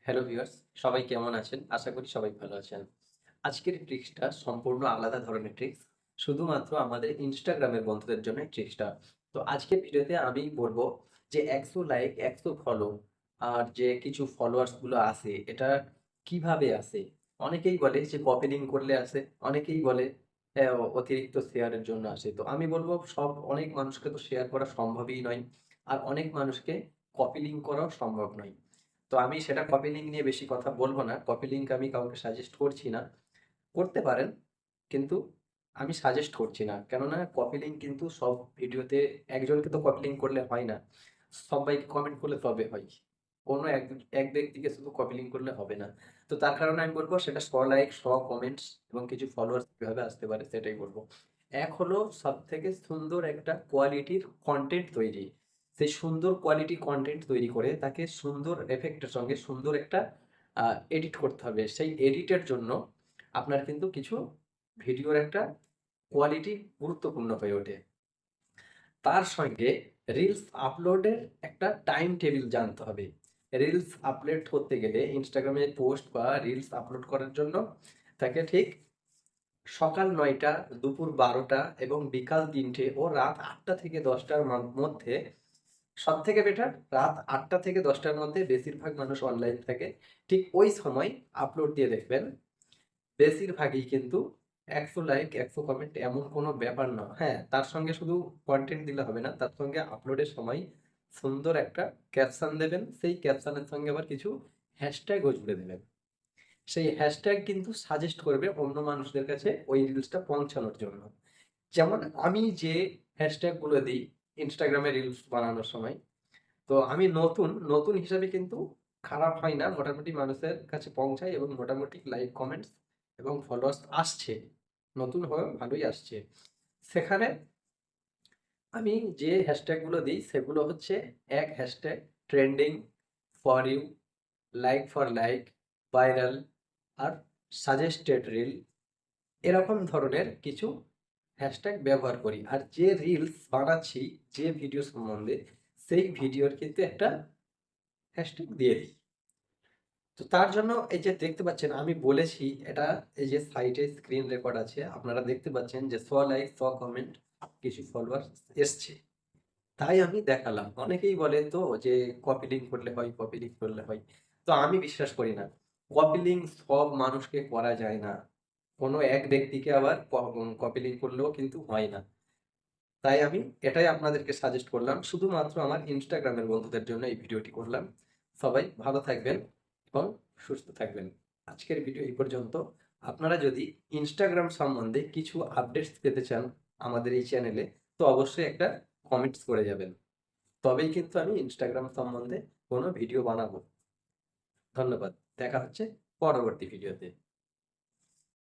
Hello viewers, সবাই কেমন আছেন? আশা করি সবাই ভালো আছেন। আজকের ট্রিক্সটা সম্পূর্ণ আলাদা ধরনের ট্রিক্স। শুধুমাত্র আমাদের ইনস্টাগ্রামের বন্ধুদের জন্য এই ট্রিক্সটা। তো আজকের ভিডিওতে আমি বলব যে ১০০ লাইক, ১০০ ফলো আর যে কিছু ফলোয়ার্স গুলো আছে এটা কিভাবে আসে? অনেকেই বলে যে কপি লিঙ্ক করলে আসে, অনেকেই বলে অতিরিক্ত শেয়ারের জন্য আসে। তো আমি বলব অনেক মানুষকে তো শেয়ার করা সম্ভবই নয়। আর অনেক মানুষকে কপি লিঙ্ক করাও সম্ভব নয়। তো আমি সেটা কপি লিঙ্ক নিয়ে বেশি কথা বলব না। কপি লিঙ্ক আমি কাউকে সাজেস্ট করছি না। করতে পারেন, কিন্তু আমি সাজেস্ট করছি না। কেননা কপি লিঙ্ক কিন্তু সব ভিডিওতে একজনকে তো কপি লিঙ্ক করলে হয় না। সবাইকে কমেন্ট করলে তবে হয়। কোনো এক ব্যক্তিকে শুধু কপি লিঙ্ক করলে হবে না। তো তার কারণে আমি বলব সেটা লাইক, কমেন্টস এবং কিছু ফলোয়ার্স কিভাবে আসতে পারে সেটাই বলব। এক হলো সবথেকে সুন্দর একটা কোয়ালিটির কনটেন্ট তৈরি। সেই সুন্দর কোয়ালিটি কনটেন্ট তৈরি করে তাকে সুন্দর এফেক্টের সঙ্গে সুন্দর একটা এডিট করতে হবে। সেই এডিটের জন্য আপনার কিন্তু কিছু ভিডিওর একটা কোয়ালিটি গুরুত্বপূর্ণ হয়ে ওঠে। তার সঙ্গে রিলস আপলোডের একটা টাইম টেবিল জানতে হবে। রিলস আপলোড করতে গেলে ইনস্টাগ্রামে পোস্ট বা রিলস আপলোড করার জন্য তাকে ঠিক সকাল ৯টা, দুপুর ১২টা এবং বিকাল ৩টে ও রাত ৮টা থেকে ১০টার মধ্যে সবথেকে বেটার রাত ৮টা থেকে ১০টার মধ্যে বেশিরভাগ মানুষ অনলাইন থাকে। ঠিক ওই সময় আপলোড দিয়ে দেখবেন বেশিরভাগই কিন্তু ১০০ লাইক ১০০ কমেন্ট এমন কোনো ব্যাপার না। হ্যাঁ, তার সঙ্গে শুধু কনটেন্ট দিলে হবে না, তার সঙ্গে আপলোডের সময় সুন্দর একটা ক্যাপশন দেবেন। সেই ক্যাপশনের সঙ্গে আবার কিছু হ্যাশট্যাগও জুড়ে দেবেন। সেই হ্যাশট্যাগ কিন্তু সাজেস্ট করবে অন্য মানুষদের কাছে ওই রিলসটা পৌঁছানোর জন্য। যেমন আমি যে হ্যাশট্যাগ গুলো দিই ইনস্টাগ্রামে রিলস বানানোর সময়, তো আমি নতুন হিসাবে কিন্তু খারাপ হয় না। মোটামুটি মানুষের কাছে পৌঁছায় এবং মোটামুটি লাইক, কমেন্টস এবং ফলোয়ার্স আসছে। নতুন হয়েও ভালোই আসছে। সেখানে আমি যে হ্যাশট্যাগ গুলো দিই সেগুলো হচ্ছে এক hashtag trending, for you, like for like, viral আর সাজেস্টেড রিল। এরকম ধরনের কিছু হ্যাশট্যাগ ব্যবহার করি। আর যে রিলস বানাচ্ছি, যে ভিডিও সম্বন্ধে, সেই ভিডিওর কিন্তু একটা হ্যাশট্যাগ দিয়ে দিই। তো তার জন্য এই যে দেখতে পাচ্ছেন আমি বলেছি এটা, এই যে সাইটে স্ক্রিন রেকর্ড আছে, আপনারা দেখতে পাচ্ছেন যে 100 লাইক, 100 কমেন্ট, কিছু ফলোয়ার্স এসছে। তাই আমি দেখালাম। অনেকেই বলে তো যে কপি লিঙ্ক করলে হয়, কপি লিঙ্ক করলে হয়। তো আমি বিশ্বাস করি না। কপি লিঙ্ক সব মানুষকে করা যায় না। কোনো এক ব্যক্তিকে আবার কপি লিঙ্ক করলেও কিন্তু হয় না। তাই আমি এটাই আপনাদেরকে সাজেস্ট করলাম। শুধুমাত্র আমার ইনস্টাগ্রামের বন্ধুদের জন্য এই ভিডিওটি করলাম। সবাই ভালো থাকবেন এবং সুস্থ থাকবেন। আজকের ভিডিও এই পর্যন্ত। আপনারা যদি ইনস্টাগ্রাম সম্বন্ধে কিছু আপডেটস পেতে চান আমাদের এই চ্যানেলে, তো অবশ্যই একটা কমেন্টস করে যাবেন। তবেই কিন্তু আমি ইনস্টাগ্রাম সম্বন্ধে কোনো ভিডিও বানাবো। ধন্যবাদ। দেখা হচ্ছে পরবর্তী ভিডিওতে।